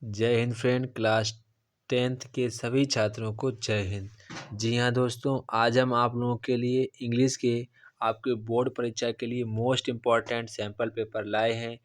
जय Hind friend. Class 10th के सभी छात्रों को जय हिंद। जी हाँ दोस्तों, आज हम आप लोगों के लिए इंग्लिश के आपके बोर्ड परीक्षा के लिए मोस्ट इम्पॉर्टेंट सैम्पल पेपर लाए हैं।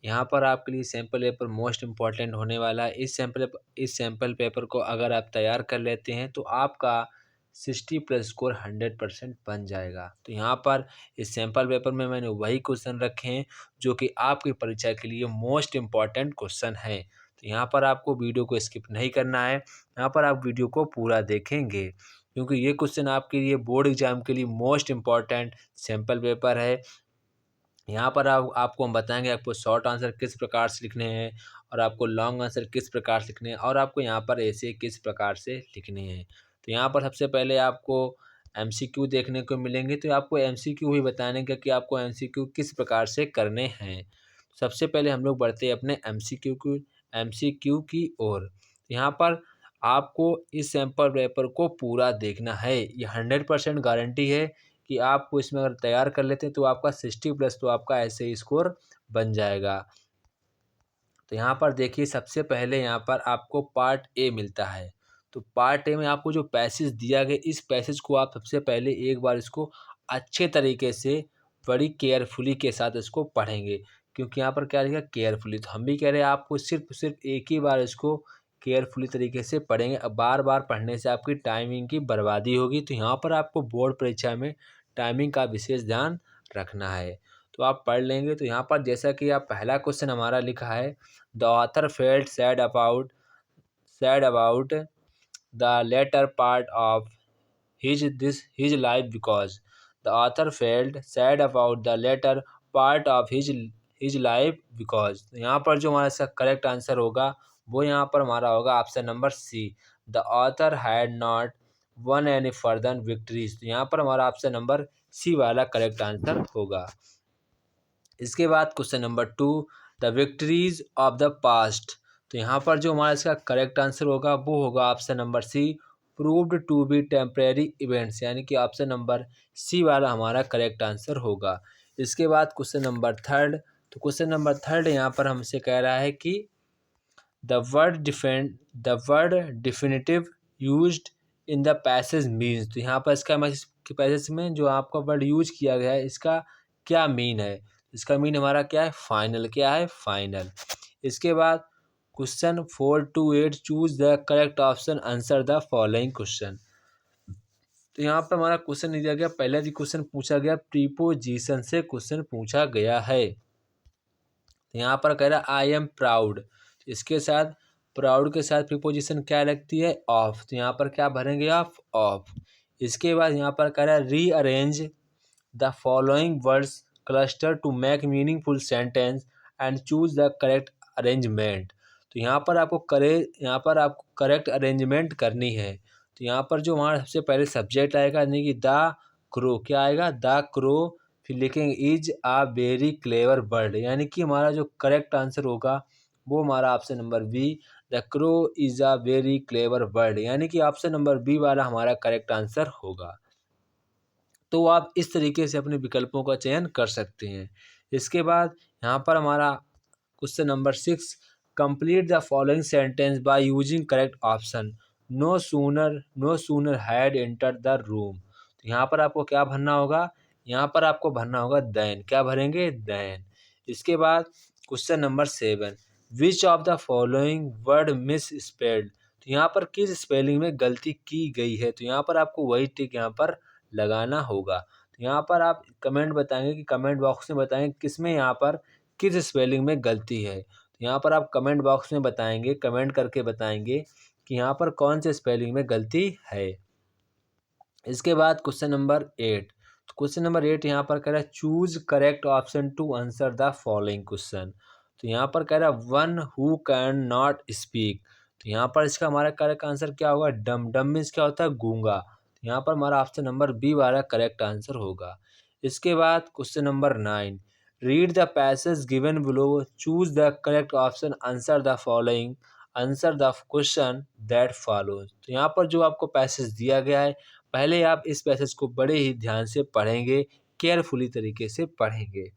यहाँ पर आपके लिए सैम्पल पेपर मोस्ट इम्पॉर्टेंट होने वाला है। इस सैम्पल पेपर को अगर आप तैयार कर लेते हैं तो आपका 60+ स्कोर 100% बन जाएगा। तो यहाँ पर इस सैम्पल पेपर में मैंने वही क्वेश्चन रखे हैं जो कि आपकी परीक्षा के लिए मोस्ट इम्पॉर्टेंट क्वेश्चन है। तो यहाँ पर आपको वीडियो को स्किप नहीं करना है, यहाँ पर आप वीडियो को पूरा देखेंगे क्योंकि ये क्वेश्चन आपके लिए बोर्ड एग्जाम के लिए मोस्ट इम्पॉर्टेंट सैम्पल पेपर है। यहाँ पर आपको हम बताएंगे आपको शॉर्ट आंसर किस प्रकार से लिखने हैं और आपको लॉन्ग आंसर किस प्रकार से लिखने हैं और आपको यहाँ पर ऐसे किस प्रकार से लिखने हैं। तो यहाँ पर सबसे पहले आपको एमसीक्यू देखने को मिलेंगे, तो आपको एमसीक्यू ही बताने का कि आपको एमसीक्यू किस प्रकार से करने हैं। सबसे पहले हम लोग बढ़ते हैं अपने एमसीक्यू की ओर। यहाँ पर आपको इस सैम्पल पेपर को पूरा देखना है। ये 100% गारंटी है कि आपको इसमें अगर तैयार कर लेते हैं तो आपका 60+ तो आपका ऐसे ही स्कोर बन जाएगा। तो यहाँ पर देखिए, सबसे पहले यहाँ पर आपको पार्ट ए मिलता है। तो पार्ट ए में आपको जो पैसेज दिया गया, इस पैसेज को आप सबसे पहले एक बार इसको अच्छे तरीके से बड़ी केयरफुली के साथ इसको पढ़ेंगे, क्योंकि यहाँ पर क्या लिखा केयरफुली। तो हम भी कह रहे हैं आपको सिर्फ एक ही बार इसको केयरफुली तरीके से पढ़ेंगे। अब बार बार पढ़ने से आपकी टाइमिंग की बर्बादी होगी। तो यहाँ पर आपको बोर्ड परीक्षा में टाइमिंग का विशेष ध्यान रखना है। तो आप पढ़ लेंगे। तो यहाँ पर जैसा कि आप पहला क्वेश्चन हमारा लिखा है, the author felt sad about the latter part of his life because the author felt sad about the later part of his life because। तो यहाँ पर जो हमारा इसका करेक्ट आंसर होगा वो यहाँ पर हमारा होगा option number C, the author had not won any further victories. तो यहाँ पर हमारा ऑप्शन नंबर सी वाला करेक्ट आंसर होगा। इसके बाद question number 2, the victories of the past. तो यहाँ पर जो हमारा इसका करेक्ट आंसर होगा वो होगा option number C, proved to be temporary events, यानी कि ऑप्शन नंबर सी वाला हमारा करेक्ट आंसर होगा। इसके बाद क्वेश्चन नंबर 3, तो क्वेश्चन नंबर 3 यहाँ पर हमसे कह रहा है कि the word definitive used in the passage means. तो यहाँ पर इसका पैसेज में जो आपका वर्ड यूज किया गया है इसका क्या मीन है। इसका मीन हमारा क्या है, फाइनल। क्या है, फाइनल। इसके बाद question 4 to 8, choose the correct option, answer the following question. तो यहाँ पर हमारा क्वेश्चन दिया गया, पहला भी क्वेश्चन पूछा गया प्रीपोजिशन से क्वेश्चन पूछा गया है। तो यहाँ पर कह रहा है आई एम प्राउड, इसके साथ प्राउड के साथ प्रीपोजिशन क्या लगती है, ऑफ। तो यहाँ पर क्या भरेंगे आप, ऑफ। इसके बाद यहाँ पर कह रहा है rearrange the following words cluster to make meaningful sentence and choose the correct arrangement. तो यहाँ पर आपको करेक्ट अरेंजमेंट करनी है। तो यहाँ पर जो हमारा सबसे पहले सब्जेक्ट आएगा यानी कि द क्रो, क्या आएगा, द क्रो। फिर लिखेंगे is a very clever bird, यानी कि हमारा जो करेक्ट आंसर होगा वो हमारा option number B, the crow is a very clever bird, यानी कि ऑप्शन नंबर बी वाला हमारा करेक्ट आंसर होगा। तो आप इस तरीके से अपने विकल्पों का चयन कर सकते हैं। इसके बाद यहाँ पर हमारा question number 6, complete the following sentence by using correct option, no sooner had entered the room. तो यहाँ पर आपको क्या भरना होगा, यहाँ पर आपको भरना होगा देन। क्या भरेंगे, देन। इसके बाद question number 7, which of the following word miss spelled. तो यहाँ पर किस स्पेलिंग में गलती की गई है। तो यहाँ पर आपको वही टिक यहाँ पर लगाना होगा। तो यहाँ पर आप कमेंट बताएंगे कि कमेंट बॉक्स में बताएंगे किसमें यहाँ पर किस स्पेलिंग में गलती है। तो यहाँ पर आप कमेंट बॉक्स में बताएंगे, कमेंट करके बताएंगे कि यहाँ पर कौन से स्पेलिंग में गलती है। इसके बाद क्वेश्चन नंबर 8, तो क्वेश्चन नंबर 8 यहाँ पर कह रहा है choose correct option to answer the following question. तो यहाँ पर कह रहा है one who can not speak. तो यहाँ पर इसका हमारा करेक्ट आंसर क्या होगा, डम। डम मीन्स क्या होता है, गूंगा। तो यहाँ पर हमारा ऑप्शन नंबर बी वाला करेक्ट आंसर होगा। इसके बाद question number 9, read the passage given below, choose the correct option, answer the following, answer the question that follows. तो यहाँ पर जो आपको पैसेज दिया गया है, पहले आप इस पैसेज को बड़े ही ध्यान से पढ़ेंगे, केयरफुली तरीके से पढ़ेंगे।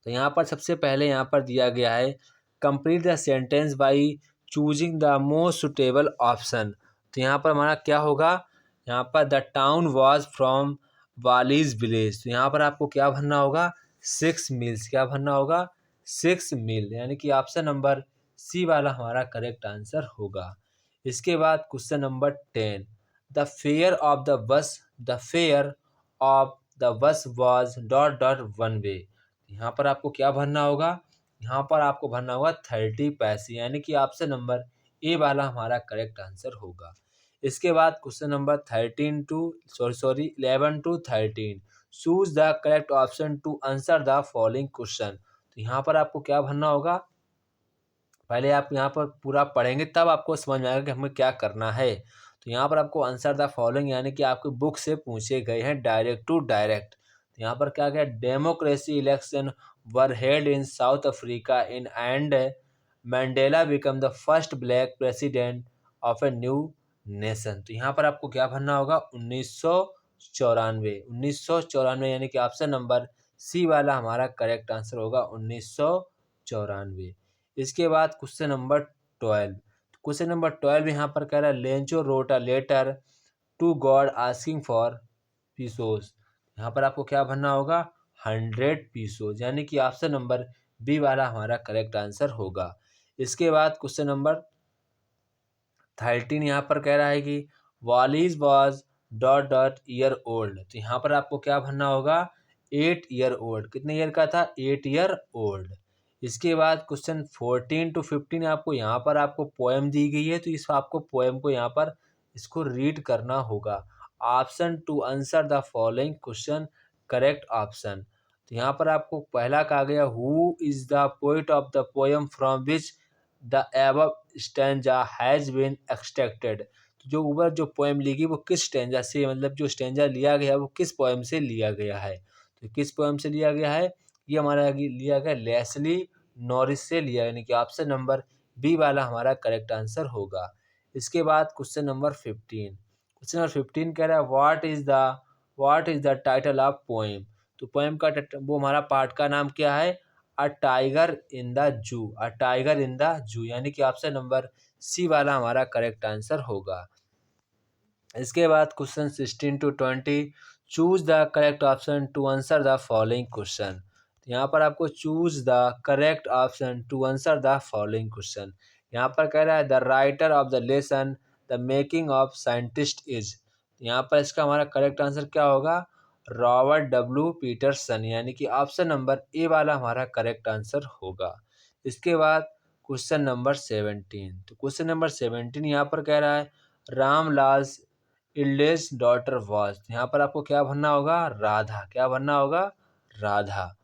तो यहाँ पर सबसे पहले यहाँ पर दिया गया है complete the sentence by choosing the most suitable option. तो यहाँ पर हमारा क्या होगा, यहाँ पर the town was from Valli's village. तो यहाँ पर आपको क्या भरना होगा, 6 मील्स। क्या भरना होगा, 6 मील, यानी कि ऑप्शन नंबर सी वाला हमारा करेक्ट आंसर होगा। इसके बाद question number 10, the fair of the bus, the fair of the bus was dot dot one way. यहाँ पर आपको क्या भरना होगा, यहाँ पर आपको भरना होगा 30 पैसे, यानी कि ऑप्शन नंबर ए वाला हमारा करेक्ट आंसर होगा। इसके बाद question number 11 to 13, choose the correct option to answer the following question. तो यहाँ पर आपको क्या भरना होगा, पहले आप यहाँ पर पूरा पढ़ेंगे तब आपको समझ में आएगा कि हमें क्या करना है। तो यहाँ पर आपको आंसर द फॉलोइंग, यानी कि आपकी बुक से पूछे गए हैं डायरेक्ट टू डायरेक्ट। तो यहाँ पर क्या गया, democracy election were held in south Africa in and mandala become the first black president of a new nation. तो यहाँ पर आपको क्या भरना होगा, 1994। 1994, यानी कि ऑप्शन नंबर सी वाला हमारा करेक्ट आंसर होगा 1994। इसके बाद क्वेश्चन नंबर 12, क्वेश्चन नंबर 12 यहाँ पर कह रहा है Lencho wrote a letter to God asking for pesos. यहाँ पर आपको क्या भरना होगा, 100 पीसोस, यानी कि ऑप्शन नंबर बी वाला हमारा करेक्ट आंसर होगा। इसके बाद क्वेश्चन नंबर 13 यहाँ पर कह रहा है कि Valli's was dot dot year old. तो यहाँ पर आपको क्या भरना होगा, 8 ईयर ओल्ड। कितने ईयर का था, 8 ईयर ओल्ड। इसके बाद क्वेश्चन 14 to 15 आपको यहाँ पर आपको पोएम दी गई है, तो इस आपको पोएम को यहाँ पर इसको रीड करना होगा। Option to answer the following question, correct option. तो यहाँ पर आपको पहला कहा गया who is the poet of the poem from which the above stanza has been extracted. तो जो ऊपर जो पोएम लिखी वो किस स्टैंजा से, मतलब जो स्टैंजा लिया गया वो किस पोएम से लिया गया है। तो किस पोएम से लिया गया है, ये हमारा लिया गया लेस्ली नॉरिस से लिया, यानी कि ऑप्शन नंबर बी वाला हमारा करेक्ट आंसर होगा। इसके बाद क्वेश्चन नंबर 15, क्वेश्चन नंबर 15 कह रहा है what is the title of poem. तो पोएम का वो हमारा पार्ट का नाम क्या है, a tiger in the zoo. A tiger in the zoo, यानी कि ऑप्शन नंबर सी वाला हमारा करेक्ट आंसर होगा। इसके बाद question 16 to 20, choose the correct option to answer the following question. यहाँ पर आपको choose the correct option to answer the following question. यहाँ पर कह रहा है the writer of the lesson the making of scientist is. यहाँ पर इसका हमारा करेक्ट आंसर क्या होगा, रॉबर्ट डब्ल्यू पीटरसन, यानी कि ऑप्शन नंबर ए वाला हमारा करेक्ट आंसर होगा। इसके बाद क्वेश्चन नंबर 17, तो क्वेश्चन नंबर 17 यहाँ पर कह रहा है रामलाल इल्डेस डॉटर वॉज। यहाँ पर आपको क्या भरना होगा, राधा। क्या भरना होगा, राधा।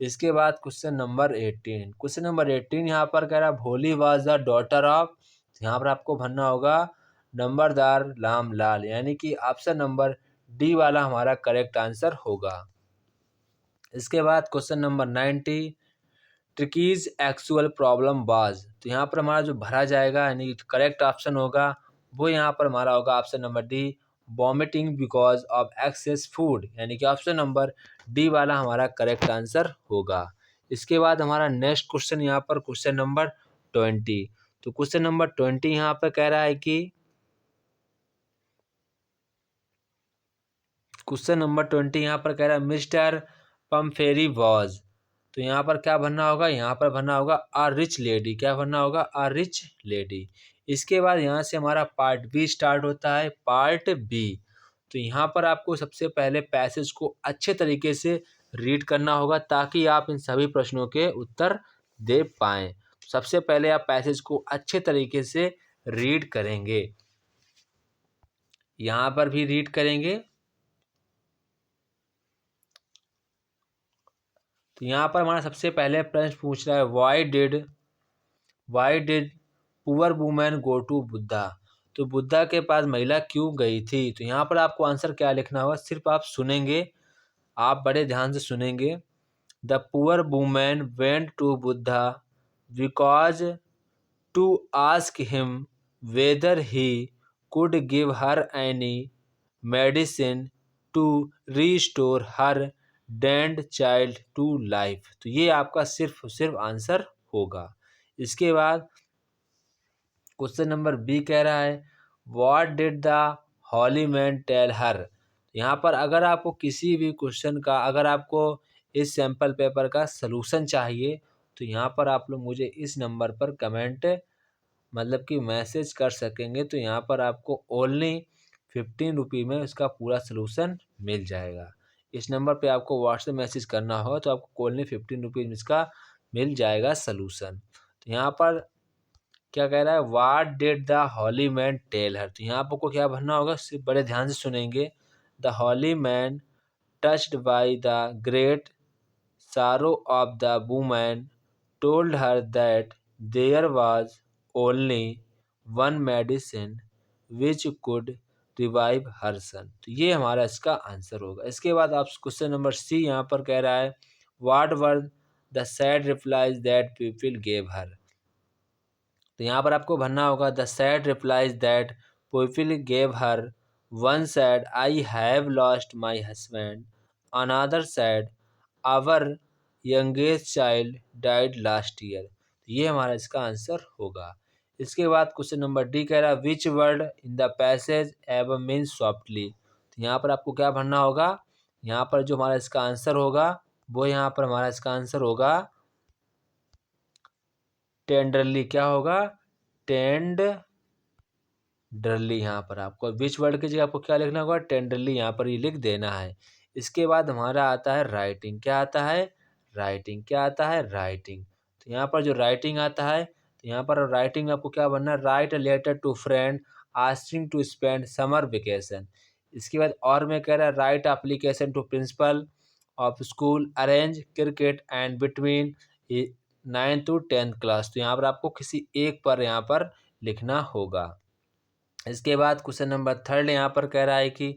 इसके बाद क्वेश्चन नंबर 18, क्वेश्चन नंबर 18 यहाँ पर कह रहा है भोली वॉज द डॉटर ऑफ। यहाँ पर आपको भरना होगा नंबरदार रामलाल, यानी कि ऑप्शन नंबर डी वाला हमारा करेक्ट आंसर होगा। इसके बाद question number 90, ट्रिकीज actual problem was. तो यहाँ पर हमारा जो भरा जाएगा यानी करेक्ट ऑप्शन होगा वो यहाँ पर हमारा होगा option number D, vomiting because of excess food, यानी कि ऑप्शन नंबर डी वाला हमारा करेक्ट आंसर होगा। इसके बाद हमारा नेक्स्ट क्वेश्चन यहाँ पर क्वेश्चन नंबर 20, तो क्वेश्चन नंबर 20 यहाँ पर कह रहा है कि क्वेश्चन नंबर 20 यहाँ पर कह रहा है मिस्टर पम्फेरी वॉज। तो यहाँ पर क्या भरना होगा, यहाँ पर भरना होगा अ रिच लेडी। क्या भरना होगा, अ रिच लेडी। इसके बाद यहाँ से हमारा पार्ट बी स्टार्ट होता है, पार्ट बी। तो यहाँ पर आपको सबसे पहले पैसेज को अच्छे तरीके से रीड करना होगा ताकि आप इन सभी प्रश्नों के उत्तर दे पाएँ। सबसे पहले आप पैसेज को अच्छे तरीके से रीड करेंगे, यहाँ पर भी रीड करेंगे। तो यहाँ पर हमारा सबसे पहले प्रश्न पूछ रहा है why did poor women go to Buddha. तो बुद्धा के पास महिला क्यों गई थी। तो यहाँ पर आपको आंसर क्या लिखना होगा, सिर्फ आप सुनेंगे, आप बड़े ध्यान से सुनेंगे। The poor women went to Buddha because to ask him whether he could give her any medicine to restore her डेंड चाइल्ड टू लाइफ। तो ये आपका सिर्फ आंसर होगा। इसके बाद क्वेश्चन नंबर बी कह रहा है what did the holy man tell her. यहाँ पर अगर आपको किसी भी क्वेश्चन का, अगर आपको इस सैम्पल पेपर का सलूशन चाहिए तो यहाँ पर आप लोग मुझे इस नंबर पर कमेंट मतलब कि मैसेज कर सकेंगे। तो यहाँ पर आपको ओनली 15 रुपये में इसका पूरा सलूशन मिल जाएगा। इस नंबर पे आपको व्हाट्सएप मैसेज करना हो तो आपको ओनली 15 रुपीज़ में इसका मिल जाएगा सलूशन। तो यहाँ पर क्या कह रहा है what did the holy man tell her. तो यहाँ आपको क्या भरना होगा, सिर्फ बड़े ध्यान से सुनेंगे। The holy man touched by the great sorrow of the woman told her that there was only one medicine which could revive her son। तो ये हमारा इसका आंसर होगा। इसके बाद आप क्वेश्चन नंबर सी यहाँ पर कह रहा है what were the sad replies that people gave her। तो यहाँ पर आपको भरना होगा the sad replies that people gave her. One said I have lost my husband, another said our youngest child died last year. ये हमारा इसका answer होगा। इसके बाद क्वेश्चन नंबर डी कह रहा है which word in the passage एव मीन्स सॉफ्टली। तो यहाँ पर आपको क्या भरना होगा, यहाँ पर जो हमारा इसका आंसर होगा वो यहाँ पर हमारा इसका आंसर होगा टेंडरली। क्या होगा, टेंडरली। यहाँ पर आपको विच वर्ड की जगह आपको क्या लिखना होगा, टेंडरली यहाँ पर ये लिख देना है। इसके बाद हमारा आता है राइटिंग। क्या आता है, राइटिंग। क्या आता है, राइटिंग। तो यहाँ पर जो राइटिंग आता है, तो यहाँ पर राइटिंग आपको क्या बनना है, write a letter to friend asking to spend summer vacation. इसके बाद और में कह रहा है write application to principal of school arrange cricket and between 9th to 10th class. तो यहाँ पर आपको किसी एक पर यहाँ पर लिखना होगा। इसके बाद क्वेश्चन नंबर थर्ड यहाँ पर कह रहा है कि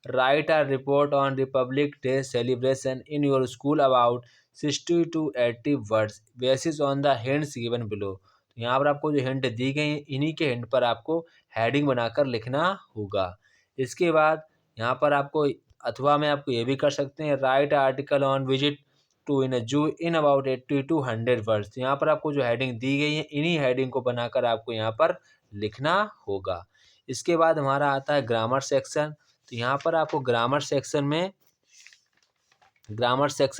right a report on Republic day celebration in your school about 60 to 80 words basis on the hints given below. तो यहाँ पर आपको जो हिंट दी गई हैं इन्हीं के हिंट पर आपको हेडिंग बनाकर लिखना होगा। इसके बाद यहाँ पर आपको अथवा में आपको ये भी कर सकते हैं write article on visit to in zoo in about 80 to 100 words. तो यहाँ पर आपको जो हेडिंग दी गई है इन्हीं हेडिंग को बनाकर आपको यहाँ पर लिखना होगा। इसके बाद हमारा आता है ग्रामर सेक्शन। तो यहाँ पर आपको ग्रामर सेक्शन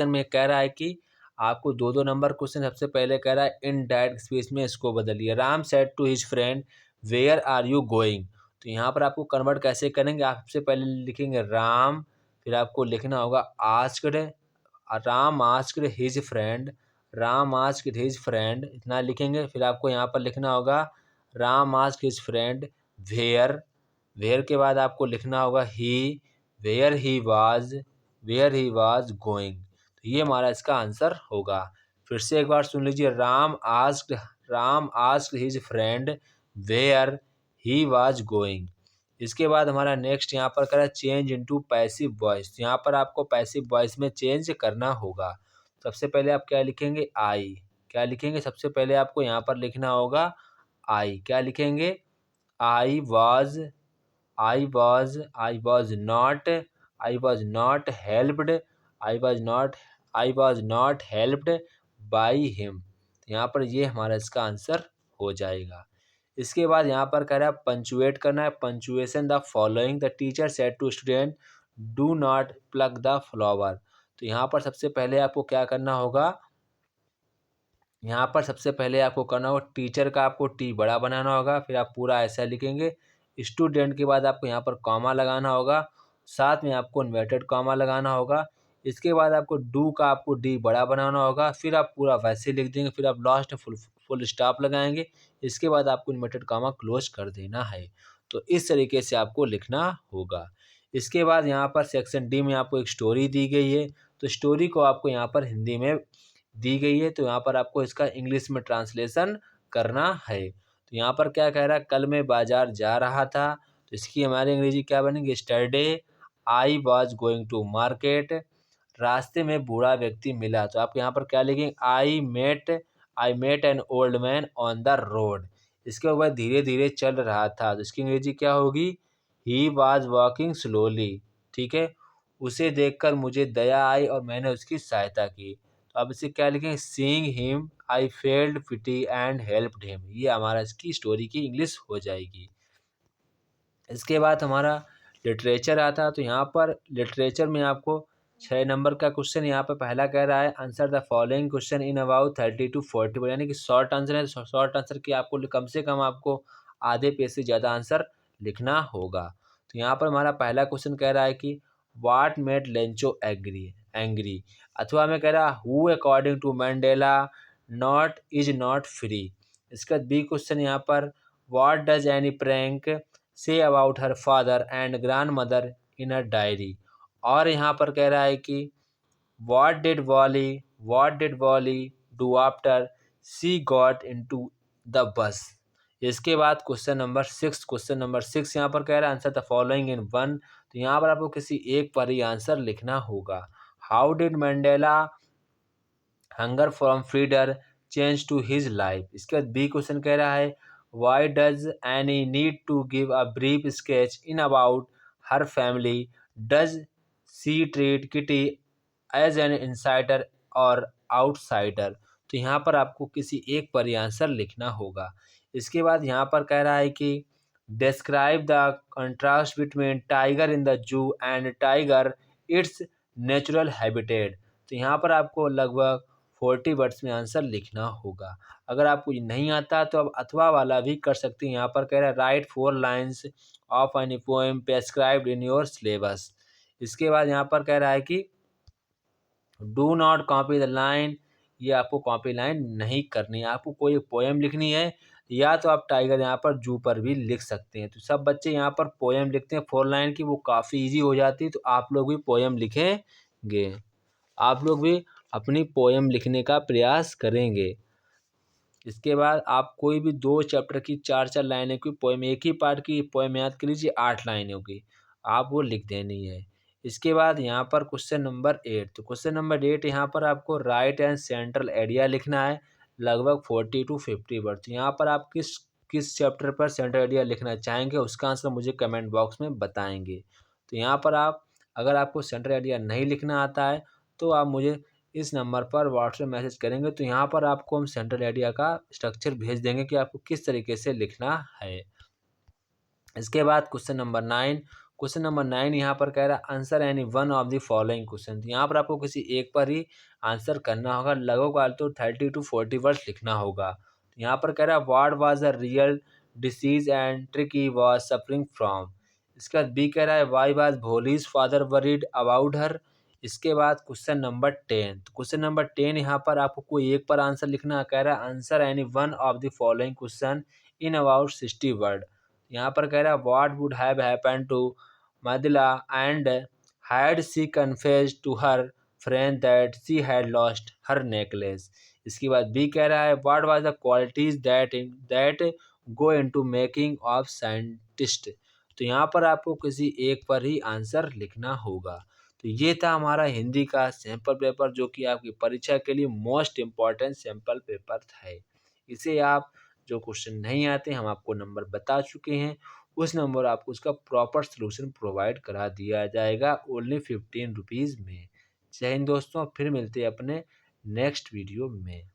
में कह रहा है कि आपको दो दो नंबर क्वेश्चन सबसे पहले कह रहा है इन डायरेक्ट स्पीच में इसको बदलिए। Ram said to his friend where are you going. तो यहाँ पर आपको कन्वर्ट कैसे करेंगे, आप सबसे पहले लिखेंगे राम, फिर आपको लिखना होगा asked, Ram asked his friend, Ram asked his friend इतना लिखेंगे। फिर आपको यहाँ पर लिखना होगा Ram asked his friend where, where के बाद आपको लिखना होगा he, where he was going. तो ये हमारा इसका आंसर होगा। फिर से एक बार सुन लीजिए Ram asked his friend where he was going. इसके बाद हमारा नेक्स्ट यहाँ पर करा चेंज इनटू पैसिव वॉइस। यहाँ पर आपको पैसिव वॉइस में चेंज करना होगा। सबसे पहले आप क्या लिखेंगे, आई। क्या लिखेंगे, सबसे पहले आपको यहाँ पर लिखना होगा आई। क्या लिखेंगे, I was not helped by him. यहाँ पर ये हमारा इसका आंसर हो जाएगा। इसके बाद यहाँ पर कह रहा है पंचुएट करना है। Punctuation the following the teacher said to student do not plug the flower. तो यहाँ पर सबसे पहले आपको क्या करना होगा, यहाँ पर सबसे पहले आपको करना होगा टीचर का आपको टी बड़ा बनाना होगा, फिर आप पूरा ऐसा लिखेंगे। स्टूडेंट के बाद आपको यहाँ पर कॉमा लगाना होगा, साथ में आपको इन्वर्टेड कॉमा लगाना होगा। इसके बाद आपको डू का आपको डी बड़ा बनाना होगा, फिर आप पूरा वैसे लिख देंगे, फिर आप लास्ट फुल स्टॉप लगाएंगे। इसके बाद आपको इन्वर्टेड कॉमा क्लोज कर देना है। तो इस तरीके से आपको लिखना होगा। इसके बाद यहाँ पर सेक्शन डी में आपको एक स्टोरी दी गई है। तो स्टोरी को आपको यहाँ पर हिंदी में दी गई है, तो यहाँ पर आपको इसका इंग्लिश में ट्रांसलेशन करना है। तो यहाँ पर क्या कह रहा है, कल मैं बाजार जा रहा था। तो इसकी हमारी अंग्रेजी क्या बनेगी, yesterday I was going to market. रास्ते में बूढ़ा व्यक्ति मिला। तो आप यहाँ पर क्या लिखेंगे, I met an old man on the road. इसके ऊपर धीरे धीरे चल रहा था। तो इसकी अंग्रेजी क्या होगी, ही वॉज वॉकिंग स्लोली। ठीक है, उसे देखकर मुझे दया आई और मैंने उसकी सहायता की। तो अब इसे क्या लिखेंगे, seeing him I felt pity and helped him. ये हमारा इसकी स्टोरी की इंग्लिश हो जाएगी। इसके बाद हमारा लिटरेचर आता है। तो यहाँ पर लिटरेचर में आपको 6 नंबर का क्वेश्चन यहाँ पर पहला कह रहा है answer the following question in about 30 to 40 word, यानी कि शॉर्ट आंसर है। शॉर्ट आंसर की आपको कम से कम आपको आधे पेज से ज़्यादा आंसर लिखना होगा। तो यहाँ पर हमारा पहला क्वेश्चन कह रहा है कि व्हाट मेड लेंचो एंग्री, अथवा मैं कह रहा हु according to Mandela not is not free. इसका बी क्वेश्चन यहाँ पर what does Anne Frank say about her father and grandmother in a diary. और यहाँ पर कह रहा है कि what did Valli do after she got into the bus. इसके बाद क्वेश्चन नंबर 6 यहाँ पर कह रहा है answer the following in one. तो यहाँ पर आपको किसी एक पर ही आंसर लिखना होगा। How did Mandela hunger from freedom change to his life. इसके बाद बी क्वेश्चन कह रहा है why does Anne need to give a brief sketch in about her family, does she treat Kitty as an insider और outsider. तो यहाँ पर आपको किसी एक पर ही आंसर लिखना होगा। इसके बाद यहाँ पर कह रहा है कि describe the contrast between tiger in the zoo and tiger it's natural habitat. तो यहाँ पर आपको लगभग 40 वर्ड्स में आंसर लिखना होगा। अगर आपको ये नहीं आता तो आप अथवा वाला भी कर सकते हैं। यहाँ पर कह रहा है right 4 lines of any poem prescribed in your syllabus. इसके बाद यहाँ पर कह रहा है कि do not copy the line. ये आपको कॉपी लाइन नहीं करनी है, आपको कोई पोएम लिखनी है, या तो आप टाइगर यहाँ पर जू पर भी लिख सकते हैं। तो सब बच्चे यहाँ पर पोएम लिखते हैं 4 लाइन की, वो काफ़ी इजी हो जाती है। तो आप लोग भी पोएम लिखेंगे, आप लोग भी अपनी पोएम लिखने का प्रयास करेंगे। इसके बाद आप कोई भी 2 चैप्टर की 4-4 लाइनें की पोएम, एक ही पार्ट की पोएम याद कर लीजिए, 8 लाइनें होगी, आप वो लिख देनी है। इसके बाद यहाँ पर क्वेश्चन नंबर 8। तो क्वेश्चन नंबर 8 यहाँ पर आपको राइट एंड सेंट्रल आइडिया लिखना है, लगभग 40 to 50 वर्ड। तो यहाँ पर आप किस किस चैप्टर पर सेंट्रल आइडिया लिखना चाहेंगे उसका आंसर मुझे कमेंट बॉक्स में बताएंगे। तो यहाँ पर आप, अगर आपको सेंट्रल आइडिया नहीं लिखना आता है तो आप मुझे इस नंबर पर व्हाट्सएप मैसेज करेंगे, तो यहाँ पर आपको हम सेंट्रल आइडिया का स्ट्रक्चर भेज देंगे कि आपको किस तरीके से लिखना है। इसके बाद क्वेश्चन नंबर 9 यहाँ पर कह रहा है answer any one of the following question. तो यहाँ पर आपको किसी एक पर ही आंसर करना होगा, लगभग तो 30 to 40 वर्ड्स लिखना होगा। तो यहाँ पर कह रहा है what was a real disease and tricky was suffering from. इसके बाद बी कह रहा है why was Bholi's father worried about her. इसके बाद क्वेश्चन नंबर 10। तो क्वेश्चन नंबर 10 यहाँ पर आपको कोई एक पर आंसर लिखना है, कह रहा है answer any one of the following question in about 60 word. यहाँ पर कह रहा है what would have happened to Matilda and had she confessed to her friend that she had lost her necklace. इसके बाद बी कह रहा है what was the qualities that go into making of scientist. तो यहाँ पर आपको किसी एक पर ही आंसर लिखना होगा। तो ये था हमारा हिंदी का सैम्पल पेपर, जो कि आपकी परीक्षा के लिए मोस्ट इम्पॉर्टेंट सैम्पल पेपर है। इसे आप, जो क्वेश्चन नहीं आते हम आपको नंबर बता चुके हैं, उस नंबर आपको उसका प्रॉपर सलूशन प्रोवाइड करा दिया जाएगा ओनली 15 रुपीज़ में। जय हिंद दोस्तों, फिर मिलते हैं अपने नेक्स्ट वीडियो में।